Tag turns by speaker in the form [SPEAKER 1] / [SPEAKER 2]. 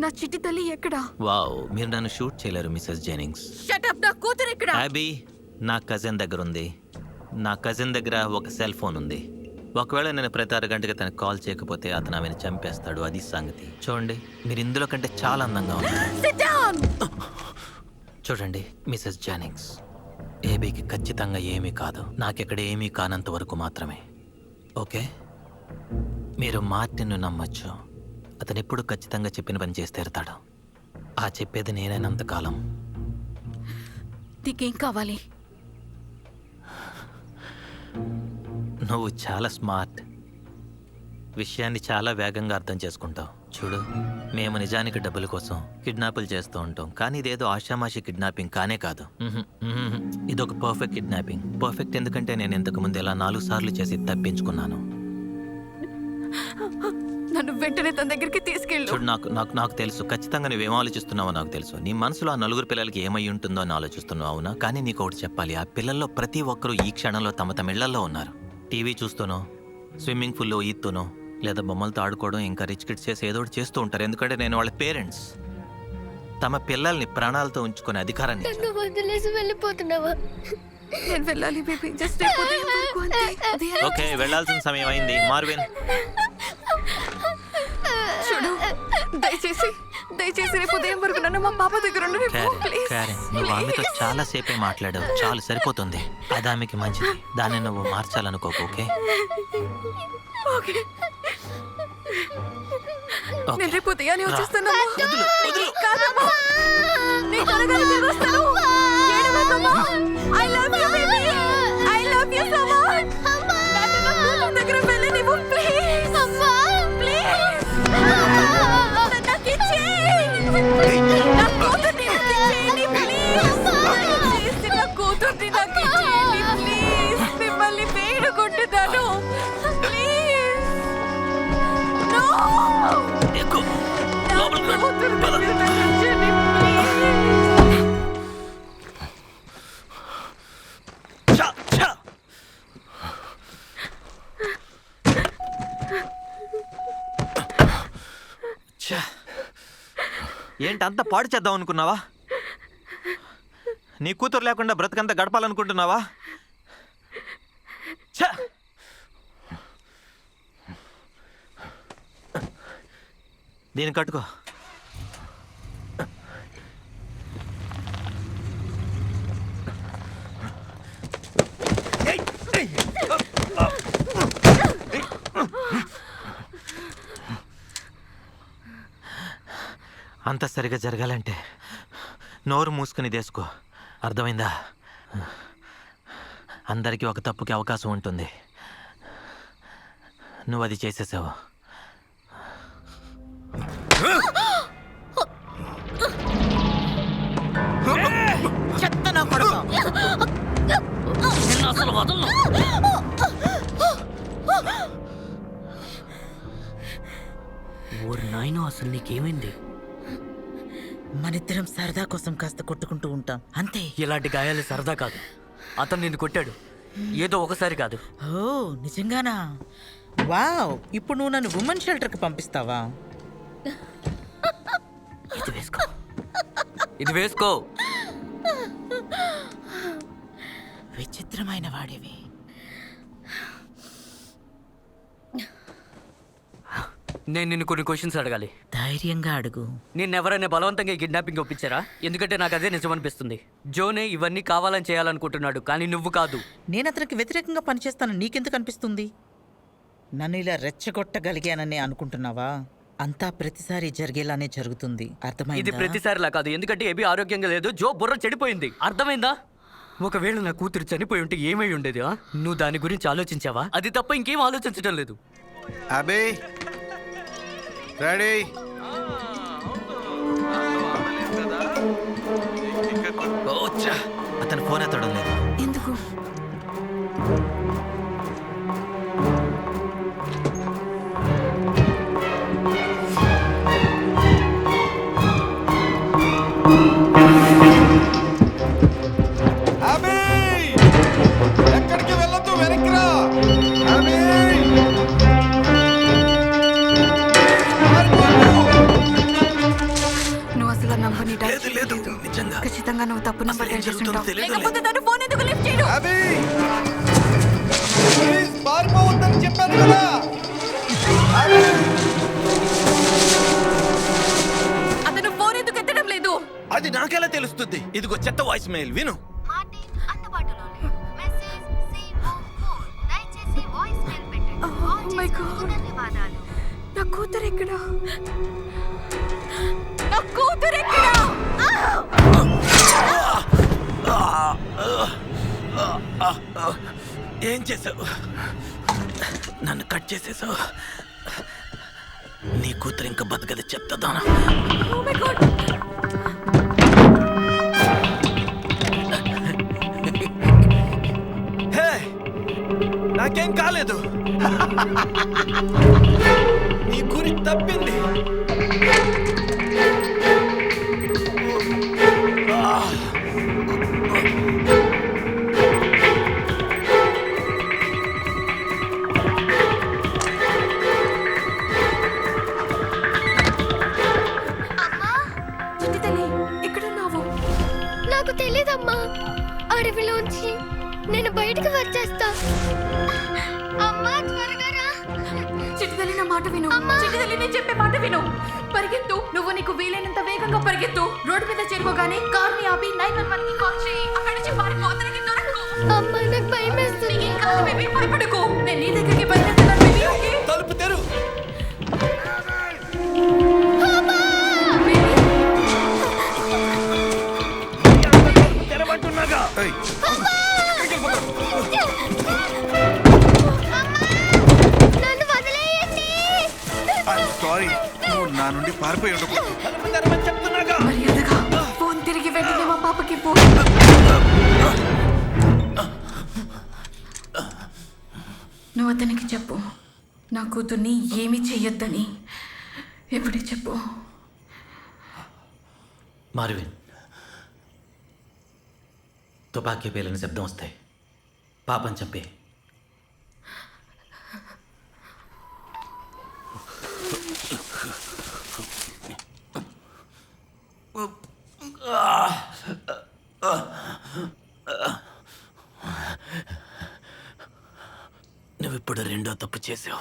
[SPEAKER 1] నా చిట్టి తల్లి ఎక్కడా?
[SPEAKER 2] వావ్, మీరు నన్ను షూట్ చేయలేరు మిసెస్ జెనింగ్స్.
[SPEAKER 1] Shut up. నా కూతురు ఎక్కడా?
[SPEAKER 2] అబీ, నా కజిన్ దగ్గర ఉంది. నా కజిన్ దగ్గర ఒక సెల్ ఫోన్ ఉంది. ఒకవేళ నేను ప్రతి 6 గంటకి తనకు కాల్ చేయకపోతే అతను ఆమెను చంపేస్తాడు. అది సంగతి. చూడండి, మీరు ఇందులో కంటే చాలా అందంగా ఉన్నారు. చూడండి మిసెస్ జెనింగ్స్, ఏబీకి ఖచ్చితంగా ఏమీ కాదు. నాకెక్కడ ఏమీ కానంత వరకు మాత్రమే. ఓకే, మీరు మార్టిన్ను నమ్మచ్చు. అతను ఎప్పుడు ఖచ్చితంగా చెప్పిన పని చేసి తీరుతాడు. ఆ చెప్పేది నేనైనంతకాలం.
[SPEAKER 1] నీకేం కావాలి?
[SPEAKER 2] నువ్వు చాలా స్మార్ట్. విషయాన్ని చాలా వేగంగా అర్థం చేసుకుంటావు. చూడు, మేము నిజానికి డబ్బుల కోసం కిడ్నాపులు చేస్తూ ఉంటాం, కానీ ఇదేదో ఆషామాషి కిడ్నాపింగ్ కానే కాదు. ఇదొక పర్ఫెక్ట్ కిడ్నాపింగ్. పర్ఫెక్ట్ ఎందుకంటే నేను ఇంతకుముందు ఇలా 4 సార్లు చేసి తప్పించుకున్నాను.
[SPEAKER 1] నన్ను వెంటనే తన దగ్గరికి తీసుకెళ్ళు.
[SPEAKER 2] చూడు, నాకు తెలుసు ఖచ్చితంగా నువ్వేం ఆలోచిస్తున్నావో నాకు తెలుసు. నీ మనసులో ఆ 4 పిల్లలకి ఏమై ఉంటుందో అని ఆలోచిస్తున్నావు, అవునా? కానీ నీకు ఒకటి చెప్పాలి, ఆ పిల్లల్లో ప్రతి ఒక్కరూ ఈ క్షణంలో తమ ఇళ్లలో ఉన్నారు. టీవీ చూస్తూనో, స్విమ్మింగ్ పూల్లో ఈత్తూనో, లేదా బొమ్మలతో ఆడుకోవడం, ఇంకా రిచ్ కిడ్స్ చేసి ఏదో ఒకటి చేస్తూ ఉంటారు. ఎందుకంటే నేను వాళ్ళ పేరెంట్స్. తమ పిల్లల్ని ప్రాణాలతో ఉంచుకునే అధికారాన్ని.
[SPEAKER 1] నేను వెళ్ళాలి బేబీ. జస్ట్
[SPEAKER 2] ఓకే, వెళ్ళాల్సిన సమయం అయింది. మార్విన్,
[SPEAKER 1] చూడు, దయచేసి రేపు ఉదయం వరకు నన్ను మా పాప దగ్గర ఉండు.
[SPEAKER 2] క్యారెన్, నువ్వు ఆమెతో చాలా సేపే మాట్లాడావు. చాలు, సరిపోతుంది. అది ఆమెకి మంచిది. దాన్ని నువ్వు మార్చాలనుకోకు. ఓకే,
[SPEAKER 1] నేను రేపు ఉదయాన్నే వచ్చేస్తాను. I love you, baby. I love you so much. నన్ను నా కూతురు దగ్గర వెళ్ళనివ్వు, please. Please. నన్ను నాకు ఇచ్చేయ్. నా కూతుర్ని నాకు ఇచ్చేయండి, please. Please, నా కూతుర్ని నాకు ఇచ్చేయండి, please. మిమ్మల్ని వేడుకుంటున్నాను, please. No. నా కూతుర్ని నాకు ఇచ్చేయండి, please.
[SPEAKER 2] ఏంటి అంత పాడు చేద్దాం అనుకున్నావా? నీ కూతురు లేకుండా బ్రతకంతా గడపాలనుకుంటున్నావా? దీన్ని కట్టుకో. అంత సరిగా జరగాలంటే నోరు మూసుకుని దేసుకో, అర్థమైందా? అందరికీ ఒక తప్పుకి అవకాశం ఉంటుంది. నువ్వు అది చేసేసావు.
[SPEAKER 3] ఊరు నాయనో, అసలు నీకేమైంది?
[SPEAKER 4] మనిద్దరం సరదా కోసం కాస్త కొట్టుకుంటూ ఉంటాం, అంతే.
[SPEAKER 3] ఇలాంటి గాయాలు సరదా కాదు. అతను నిన్ను కొట్టాడు, ఏదో ఒకసారి కాదు.
[SPEAKER 4] ఓ, నిజంగానా? వావ్, ఇప్పుడు నువ్వు నన్ను ఉమెన్ షెల్టర్కి పంపిస్తావా?
[SPEAKER 3] ఇది వేసుకో, ఇది వేసుకో.
[SPEAKER 4] విచిత్రమైన వాడివి.
[SPEAKER 3] నేను నిన్ను కొన్ని క్వశ్చన్స్ అడగాలి.
[SPEAKER 4] ధైర్యంగా అడుగు.
[SPEAKER 3] నిన్నెవరైనా బలవంతంగా కిడ్నాపింగ్ ఒప్పించారా? ఎందుకంటే నాకు అదే నిజం అనిపిస్తుంది. జోనే ఇవన్నీ కావాలని చేయాలనుకుంటున్నాడు, కానీ నువ్వు కాదు.
[SPEAKER 4] నేను అతనికి వ్యతిరేకంగా పనిచేస్తానని నీకెందుకు అనిపిస్తుంది? నన్ను ఇలా రెచ్చగొట్టగలిగానని అనుకుంటున్నావా? అంతా ప్రతిసారి జరిగేలానే జరుగుతుంది, అర్థమైందా?
[SPEAKER 3] ఇది ప్రతిసారిలా కాదు, ఎందుకంటే ఏబీ ఆరోగ్యంగా లేదు. జో బుర్ర చెడిపోయింది, అర్థమైందా? ఒకవేళ నా కూతురు చనిపోయి ఉంటే ఏమై ఉండేది? నువ్వు దాని గురించి ఆలోచించావా? అది తప్ప ఇంకేం ఆలోచించడం లేదు.
[SPEAKER 5] అబే రెడీ.
[SPEAKER 2] అతను ఫోన్ ఎత్తడం లేదు.
[SPEAKER 1] ఎందుకు?
[SPEAKER 5] ఎక్కడికి వెళ్ళొద్దు, వెనక్కి రా. అబే
[SPEAKER 1] తప్పు నెంబర్
[SPEAKER 2] అసలు ఏం
[SPEAKER 1] డైల్ చేసి
[SPEAKER 2] జరుగుతుందో
[SPEAKER 1] ఉంటావు.
[SPEAKER 2] తెలీదు.
[SPEAKER 1] లేకపోతే తను ఫోన్ ఎందుకు లిఫ్ట్ చేయడు?
[SPEAKER 5] అభి ప్లీజ్ పారిపోవద్దని చెప్పాను కదా. అభి
[SPEAKER 1] అతను ఫోన్ ఎందుకు ఎత్తడం లేదు?
[SPEAKER 2] అది నాకెలా తెలుస్తుంది? ఇదిగో చెత్త వాయిస్ మెయిల్ విను.
[SPEAKER 6] మార్టిన్ అందుబాటులో లేడు. మెసేజ్ C4 దయచేసి వాయిస్ మెయిల్ పెట్టండి.
[SPEAKER 1] Oh
[SPEAKER 6] కాల్
[SPEAKER 1] my
[SPEAKER 6] చేసినందుకు
[SPEAKER 1] God.
[SPEAKER 6] ధన్యవాదాలు.
[SPEAKER 1] నా కూతురు ఎక్కడా? నా కూతురు ఎక్కడా?
[SPEAKER 2] ఏం చేసావు? నన్ను కట్ చేసేసావు. నీ కూతురు ఇంకా బతకదు చెత్తదానా.
[SPEAKER 1] Oh my God.
[SPEAKER 2] హే, నాకేం కాలేదు. నీ గురి తప్పింది.
[SPEAKER 1] చిట్టి తల్లి, ఎక్కడున్నావు?
[SPEAKER 6] నాకు తెలీదమ్మా. అడవిలోంచి నేను బయటికి వచ్చేస్తా. అమ్మా త్వరగా రా.
[SPEAKER 1] చిట్టి తల్లి, నా మాట విను. చిట్టి తల్లి, నేను చెప్పే మాట విను. పరిగెత్తు. నువ్వు నీకు వీలైనంత వేగంగా పరిగెత్తు. రోడ్డు మీద చేరుకోగానే కార్ని ఆపి 911 కి కాల్ చేయి. అక్కడి నుంచి పారిపో. అతనికి దొరకకు.
[SPEAKER 6] అమ్మా నాకు భయం వేస్తుంది.
[SPEAKER 1] నీకేం కాదు బేబీ, భయపడకు. నేను నీ దగ్గరికి బయలుదేరుతున్నాను బేబీ. ఓకే?
[SPEAKER 2] తలుపు తెరు. తెరవంటున్నాగా.
[SPEAKER 5] ఏయ్,
[SPEAKER 6] నన్ను వదిలేయండి.
[SPEAKER 5] I'm sorry. నువ్వు నా నుండి పారిపోయి ఉండకూడదు.
[SPEAKER 2] తలుపు తెరవని చెప్తున్నాగా.
[SPEAKER 1] మర్యాదగా ఫోన్ తిరిగి వెంటనే మా పాపకి పో. నువ్వు అతనికి చెప్పు, నా కూతుర్ని ఏమీ చెయ్యొద్దని. ఎప్పుడే చెప్పు.
[SPEAKER 2] మార్విన్, తుపాకీ పేలిన శబ్దం వస్తాయి. పాపని చంపే. నువ్విప్పుడు రెండో తప్పు చేసావు.